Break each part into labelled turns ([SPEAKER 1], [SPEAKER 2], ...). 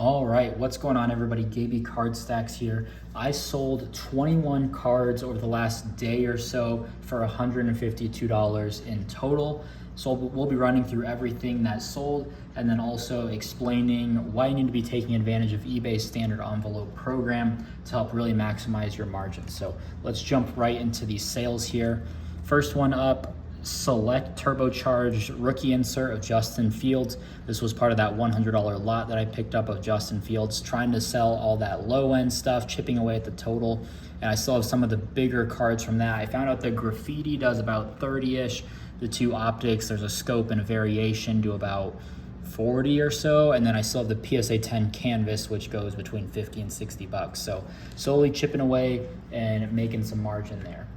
[SPEAKER 1] All right, what's going on, everybody? Gaby Card Stacks here. I sold 21 cards over the last day or so for $152 in total. So we'll be running through everything that sold and then also explaining why you need to be taking advantage of eBay's standard envelope program to help really maximize your margins. So let's jump right into these sales here. First one up, select turbocharged rookie insert of Justin Fields. This was part of that $100 lot that I picked up of Justin Fields, trying to sell all that low end stuff, chipping away at the total. And I still have some of the bigger cards from that. I found out the graffiti does about 30-ish. The two optics, there's a scope and a variation, do about 40 or so. And then I still have the PSA 10 canvas, which goes between 50 and 60 bucks. So slowly chipping away and making some margin there.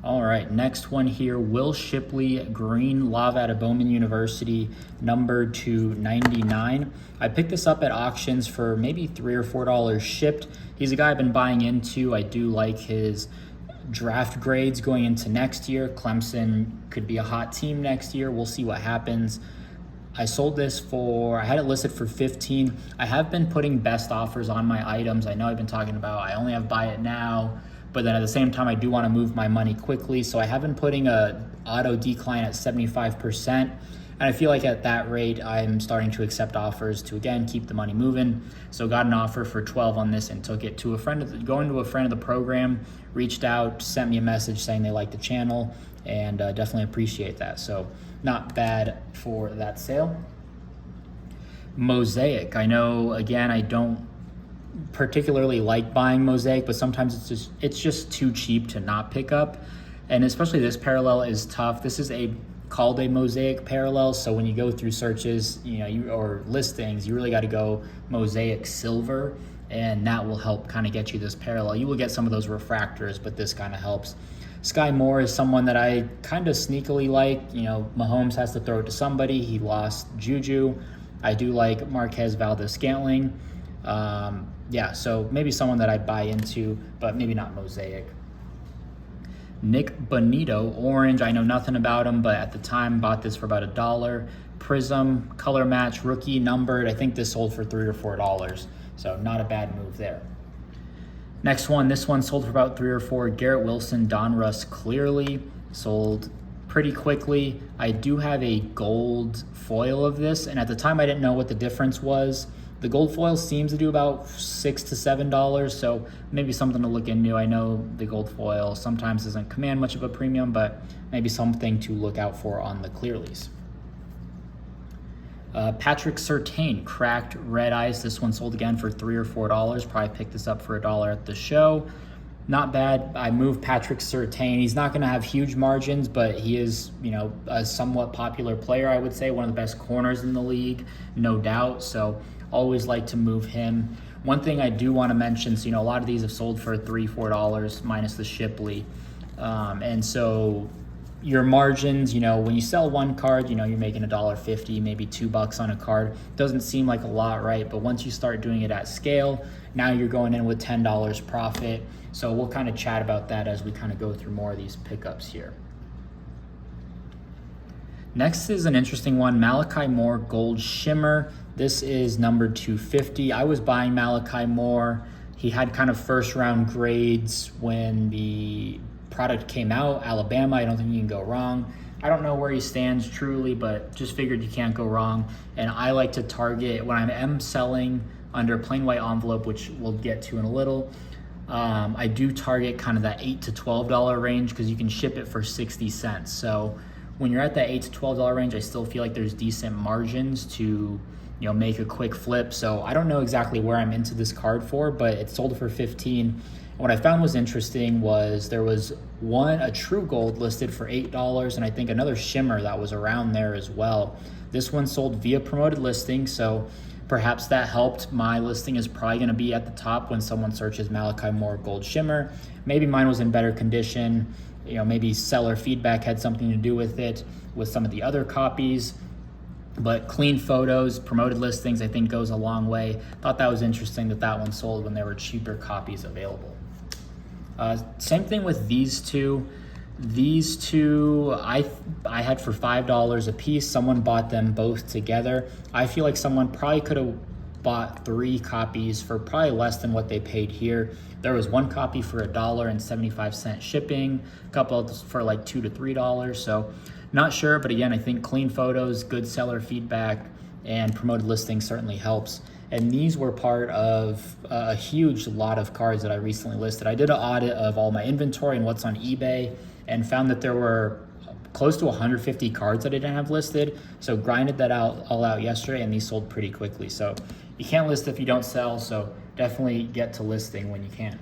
[SPEAKER 1] All right, next one here, Will Shipley, green lava at Bowman University, numbered to 99. I picked this up at auctions for maybe $3 or $4 shipped. He's a guy I've been buying into. I do like his draft grades going into next year. Clemson could be a hot team next year. We'll see what happens. I sold this I had it listed for 15. I have been putting best offers on my items. I know I've been talking about I only have buy it now, but then at the same time, I do want to move my money quickly. So I have been putting a auto decline at 75%. And I feel like at that rate, I'm starting to accept offers to, again, keep the money moving. So got an offer for 12 on this and took it to a friend of the program, reached out, sent me a message saying they like the channel, and definitely appreciate that. So not bad for that sale. Mosaic. I know, again, I don't particularly like buying Mosaic, but sometimes it's just too cheap to not pick up. And especially this parallel is tough. This is called a Mosaic parallel, so when you go through searches, or listings, you really got to go Mosaic silver, and that will help kind of get you this parallel. You will get some of those refractors, but this kind of helps. Sky Moore is someone that I kind of sneakily like. Mahomes has to throw it to somebody. He lost Juju. I do like Marquez Valdez-Scantling. So maybe someone that I'd buy into, but maybe not Mosaic. Nick Bonito, orange. I know nothing about him, but at the time bought this for about $1. Prism, color match, rookie, numbered. I think this sold for $3 or $4, so not a bad move there. Next one, this one sold for about $3 or $4. Garrett Wilson, Donruss, clearly sold pretty quickly. I do have a gold foil of this, and at the time I didn't know what the difference was. The gold foil seems to do about $6 to $7, so maybe something to look into. I know the gold foil sometimes doesn't command much of a premium, but maybe something to look out for on the clearlies. Patrick Surtain, cracked red ice. This one sold again for $3 or $4. Probably picked this up for $1 at the show. Not bad. I moved Patrick Surtain. He's not going to have huge margins, but he is, a somewhat popular player, I would say. One of the best corners in the league, no doubt. So always like to move him. One thing I do want to mention, so a lot of these have sold for $3, $4 minus the Shipley. And so your margins, when you sell one card, you're making $1.50, maybe $2 on a card. Doesn't seem like a lot, right? But once you start doing it at scale, now you're going in with $10 profit. So we'll kind of chat about that as we kind of go through more of these pickups here. Next is an interesting one, Malachi Moore Gold Shimmer. This is numbered 250. I was buying Malachi Moore. He had kind of first round grades when the product came out. Alabama, I don't think you can go wrong. I don't know where he stands truly, but just figured you can't go wrong. And I like to target, when I am selling under plain white envelope, which we'll get to in a little, I do target kind of that $8 to $12 range because you can ship it for 60 cents. So when you're at that $8 to $12 range, I still feel like there's decent margins to make a quick flip. So I don't know exactly where I'm into this card for, but it sold for 15. What I found was interesting was there was a true gold listed for $8, and I think another shimmer that was around there as well. This one sold via promoted listing, so perhaps that helped. My listing is probably going to be at the top when someone searches Malachi Moore Gold Shimmer. Maybe mine was in better condition. Maybe seller feedback had something to do with it with some of the other copies. But clean photos, promoted listings, I think goes a long way. Thought that was interesting that one sold when there were cheaper copies available. Same thing with these two. These two I had for $5 a piece. Someone bought them both together. I feel like someone probably could have bought 3 copies for probably less than what they paid here. There was 1 copy for $1.75 shipping, a couple others for like $2 to $3. So not sure, but again, I think clean photos, good seller feedback, and promoted listing certainly helps. And these were part of a huge lot of cards that I recently listed. I did an audit of all my inventory and what's on eBay and found that there were close to 150 cards that I didn't have listed. So grinded that all out yesterday, and these sold pretty quickly. So you can't list if you don't sell, so definitely get to listing when you can.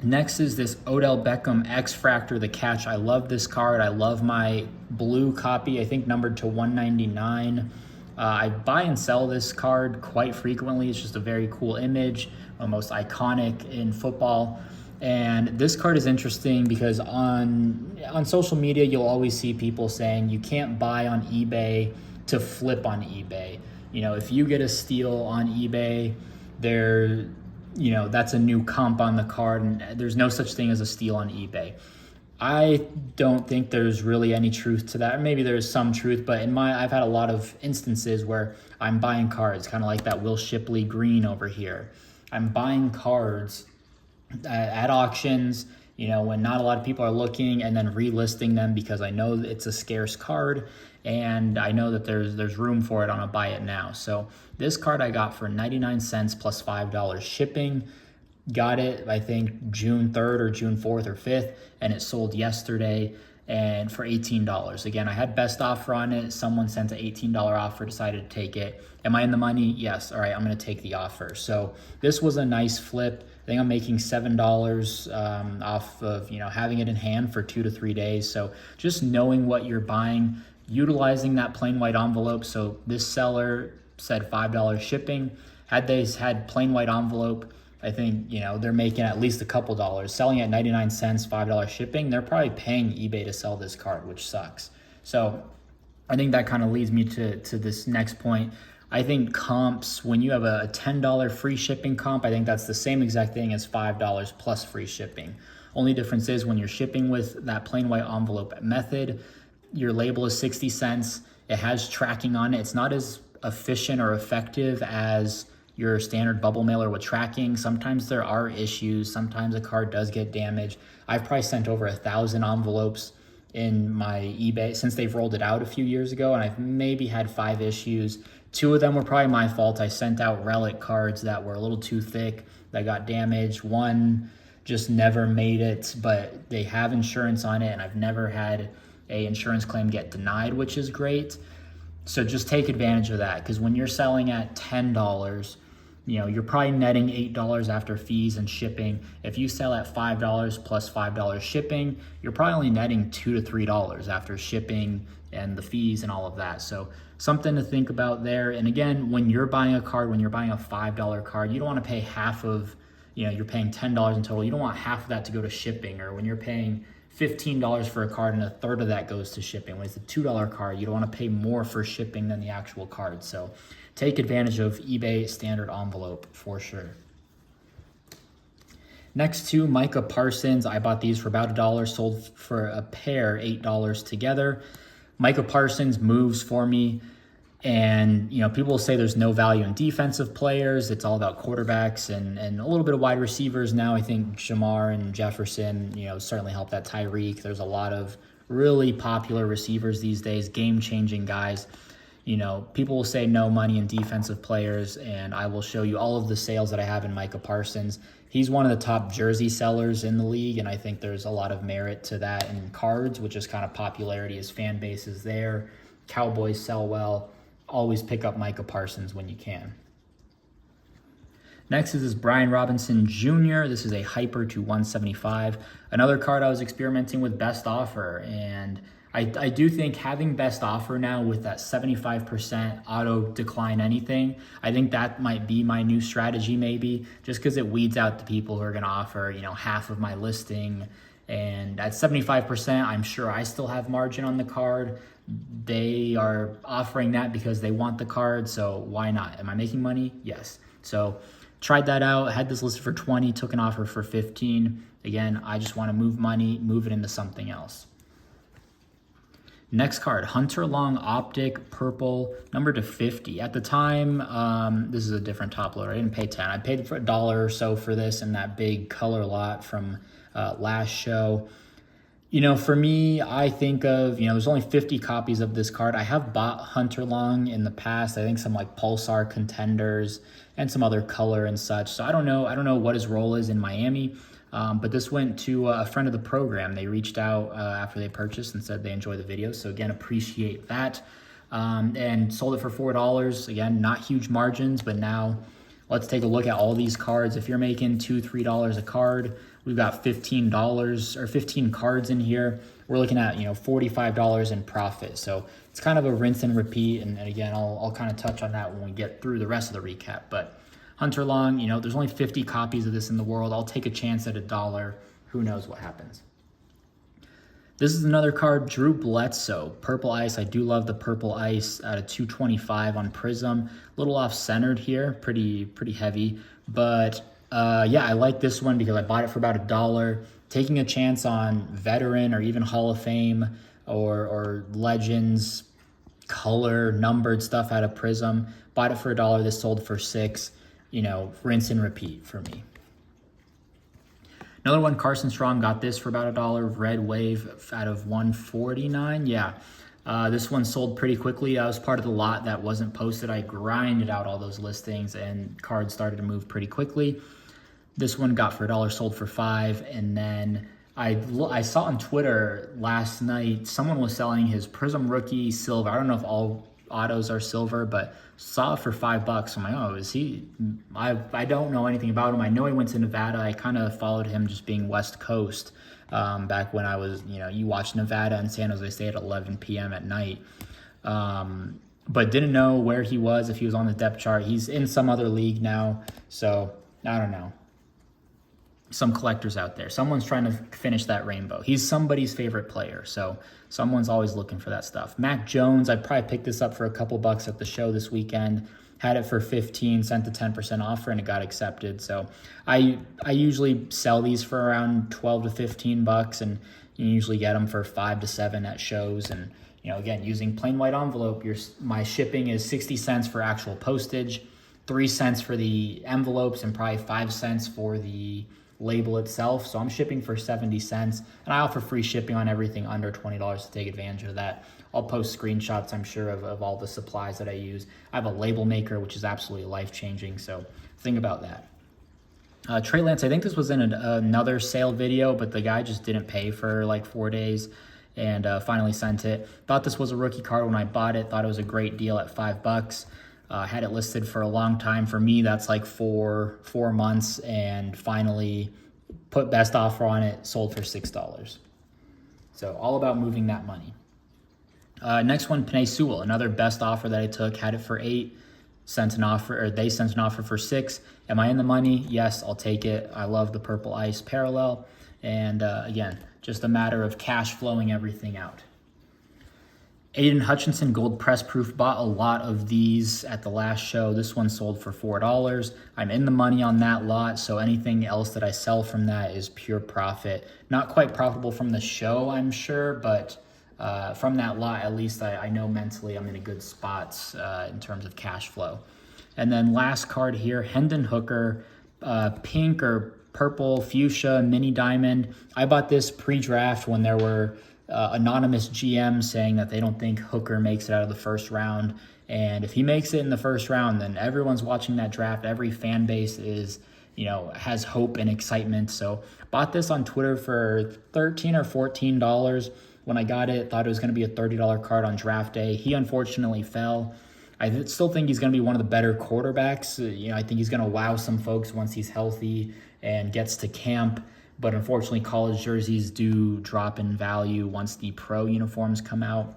[SPEAKER 1] Next is this Odell Beckham X-Fractor, the catch. I love this card. I love my blue copy, I think numbered to 199. I buy and sell this card quite frequently. It's just a very cool image, almost iconic in football. And this card is interesting because on social media, you'll always see people saying you can't buy on eBay to flip on eBay. You know, if you get a steal on eBay, that's a new comp on the card, and there's no such thing as a steal on eBay. I don't think there's really any truth to that. Maybe there's some truth, but I've had a lot of instances where I'm buying cards, kind of like that Will Shipley green over here. I'm buying cards at auctions, when not a lot of people are looking, and then relisting them because I know it's a scarce card and I know that there's room for it on a buy it now. So this card I got for 99 cents plus $5 shipping. Got it, I think, June 3rd or June 4th or 5th, and it sold yesterday and for $18. Again, I had best offer on it. Someone sent an $18 offer, decided to take it. Am I in the money? Yes. All right, I'm going to take the offer. So this was a nice flip. I think I'm making $7 off of having it in hand for 2 to 3 days. So just knowing what you're buying, utilizing that plain white envelope. So this seller said $5 shipping. Had they had plain white envelope, I think, they're making at least a couple dollars. Selling at 99 cents, $5 shipping, they're probably paying eBay to sell this card, which sucks. So I think that kind of leads me to this next point. I think comps, when you have a $10 free shipping comp, I think that's the same exact thing as $5 plus free shipping. Only difference is when you're shipping with that plain white envelope method, your label is 60 cents. It has tracking on it. It's not as efficient or effective as your standard bubble mailer with tracking. Sometimes there are issues. Sometimes a card does get damaged. I've probably sent over 1,000 envelopes in my eBay since they've rolled it out a few years ago, and I've maybe had 5 issues. 2 of them were probably my fault. I sent out relic cards that were a little too thick that got damaged. 1 just never made it, but they have insurance on it, and I've never had a insurance claim get denied, which is great. So just take advantage of that, because when you're selling at $10, you're probably netting $8 after fees and shipping. If you sell at $5 plus $5 shipping, you're probably only netting $2 to $3 after shipping and the fees and all of that. So something to think about there. And again, when you're buying a card, when you're buying a $5 card, you don't want to pay half of, you're paying $10 in total. You don't want half of that to go to shipping. Or when you're paying $15 for a card and a third of that goes to shipping. When it's a $2 card, you don't want to pay more for shipping than the actual card. So take advantage of eBay standard envelope for sure. Next to Micah Parsons, I bought these for about $1, sold for a pair $8 together. Micah Parsons moves for me, and people will say there's no value in defensive players. It's all about quarterbacks and a little bit of wide receivers now. I think Jamar and Jefferson, certainly help that. Tyreek. There's a lot of really popular receivers these days, game-changing guys. People will say no money in defensive players, and I will show you all of the sales that I have in Micah Parsons. He's one of the top jersey sellers in the league, and I think there's a lot of merit to that in cards, which is kind of popularity. His fan base is there. Cowboys sell well. Always pick up Micah Parsons when you can. Next is this Brian Robinson Jr. This is a Hyper to 175. Another card I was experimenting with best offer, and I do think having best offer now with that 75% auto decline anything, I think that might be my new strategy maybe, just because it weeds out the people who are going to offer, half of my listing. And at 75%, I'm sure I still have margin on the card. They are offering that because they want the card, so why not? Am I making money? Yes. So tried that out, had this listed for 20, took an offer for 15. Again, I just want to move money, move it into something else. Next card, Hunter Long Optic Purple, number to 50. At the time, this is a different top loader. I didn't pay 10. I paid for $1 or so for this in that big color lot from last show. You know, for me, I think of, you know, there's only 50 copies of this card. I have bought Hunter Long in the past. I think some like Pulsar Contenders and some other color and such. So I don't know what his role is in Miami. But this went to a friend of the program. They reached out after they purchased and said they enjoy the video. So again, appreciate that. And sold it for $4. Again, not huge margins, but now let's take a look at all these cards. If you're making $2, $3 a card, we've got $15 or 15 cards in here. We're looking at, you know, $45 in profit. So it's kind of a rinse and repeat. And again, I'll kind of touch on that when we get through the rest of the recap. But Hunter Long, you know, there's only 50 copies of this in the world. I'll take a chance at $1. Who knows what happens. This is another card, Drew Bledsoe, Purple Ice. I do love the Purple Ice at a 225 on Prism. A little off-centered here, pretty heavy. But yeah, I like this one because I bought it for about $1. Taking a chance on veteran or even Hall of Fame or Legends, color, numbered stuff out of Prism. Bought it for $1. This sold for $6. You know, rinse and repeat for me. Another one, Carson Strong, got this for about $1. Red Wave out of 149. Yeah, this one sold pretty quickly. I was part of the lot that wasn't posted. I grinded out all those listings and cards started to move pretty quickly. This one got for $1, sold for $5. And then I saw on Twitter last night, someone was selling his Prism Rookie Silver. I don't know if all autos are silver, but saw it for $5. I'm like, oh, is he? I don't know anything about him. I know he went to Nevada. I kind of followed him just being West Coast back when I was, you know, you watch Nevada and San Jose State at 11 p.m. at night. But didn't know where he was, if he was on the depth chart. He's in some other league now, so I don't know. Some collectors out there. Someone's trying to finish that rainbow. He's somebody's favorite player, so someone's always looking for that stuff. Mac Jones, I probably picked this up for a couple bucks at the show this weekend. Had it for 15, sent the 10% offer, and it got accepted. So I usually sell these for around 12 to 15 bucks, and you usually get them for 5 to 7 at shows. And you know, again, using plain white envelope, my shipping is 60 cents for actual postage, 3 cents for the envelopes, and probably 5 cents for the label itself. So I'm shipping for 70 cents, and I offer free shipping on everything under $20 to take advantage of that. I'll post screenshots, I'm sure, of all the supplies that I use. I have a label maker, which is absolutely life-changing, so think about that. Trey Lance, I think this was in another sale video, but the guy just didn't pay for like 4 days and finally sent it. Thought this was a rookie card when I bought it. Thought it was a great deal at $5. Had it listed for a long time. For me, that's like four months, and finally put best offer on it, sold for $6. So all about moving that money. Next one, Penei Sewell, another best offer that I took. Had it for $8, sent an offer, or they sent an offer for $6. Am I in the money? Yes, I'll take it. I love the Purple Ice parallel, and again, just a matter of cash flowing everything out. Aiden Hutchinson, gold press proof, bought a lot of these at the last show. This one sold for $4. I'm in the money on that lot, so anything else that I sell from that is pure profit. Not quite profitable from the show, I'm sure, but from that lot, at least I know mentally I'm in a good spot in terms of cash flow. And then last card here, Hendon Hooker, pink or purple fuchsia mini diamond. I bought this pre-draft when there were anonymous GMs saying that they don't think Hooker makes it out of the first round. And if he makes it in the first round, then everyone's watching that draft. Every fan base is, you know, has hope and excitement. So bought this on Twitter for $13 or $14. When I got it, thought it was going to be a $30 card on draft day. He unfortunately fell. I still think he's going to be one of the better quarterbacks. You know, I think he's going to wow some folks once he's healthy and gets to camp. But unfortunately, college jerseys do drop in value once the pro uniforms come out.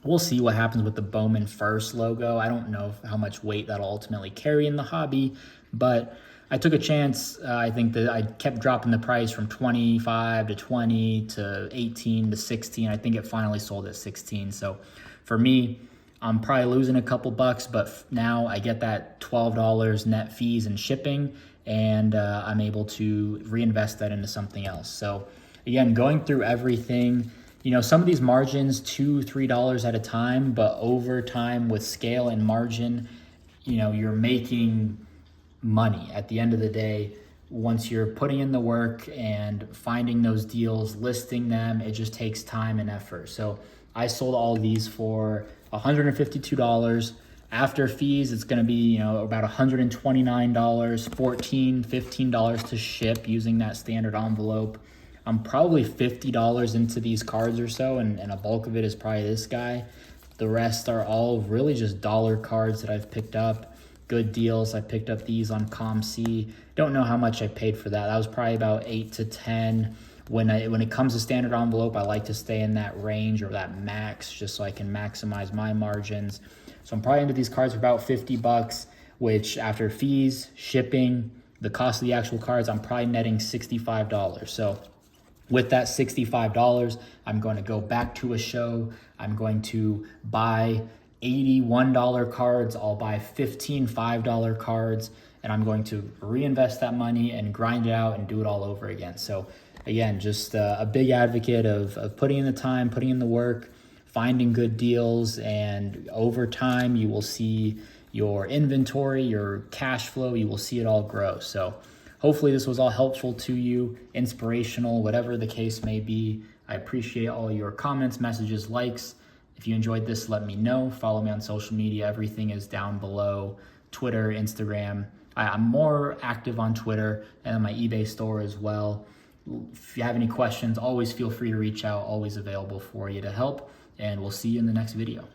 [SPEAKER 1] We'll see what happens with the Bowman First logo. I don't know how much weight that'll ultimately carry in the hobby, but I took a chance. I think that I kept dropping the price from 25 to 20 to 18 to 16. I think it finally sold at 16. So for me, I'm probably losing a couple bucks, but now I get that $12 net fees and shipping, and I'm able to reinvest that into something else. So again, going through everything, some of these margins, $2-3 at a time, but over time with scale and margin, you're making money at the end of the day. Once you're putting in the work and finding those deals, listing them, it just takes time and effort. So I sold all of these for $152. After fees, it's going to be, about $129, $14, $15 to ship using that standard envelope. I'm probably $50 into these cards or so, and a bulk of it is probably this guy. The rest are all really just dollar cards that I've picked up. Good deals. I picked up these on ComC. Don't know how much I paid for that. That was probably about 8 to 10. When it comes to standard envelope, I like to stay in that range or that max just so I can maximize my margins. So I'm probably into these cards for about $50, which after fees, shipping, the cost of the actual cards, I'm probably netting $65. So with that $65, I'm going to go back to a show. I'm going to buy $81 cards. I'll buy 15 $5 cards, and I'm going to reinvest that money and grind it out and do it all over again. So again, just a big advocate of putting in the time, putting in the work, finding good deals, and over time you will see your inventory, your cash flow, you will see it all grow. So hopefully this was all helpful to you, inspirational, whatever the case may be. I appreciate all your comments, messages, likes. If you enjoyed this, let me know. Follow me on social media. Everything is down below. Twitter, Instagram. I'm more active on Twitter and on my eBay store as well. If you have any questions, always feel free to reach out. Always available for you to help. And we'll see you in the next video.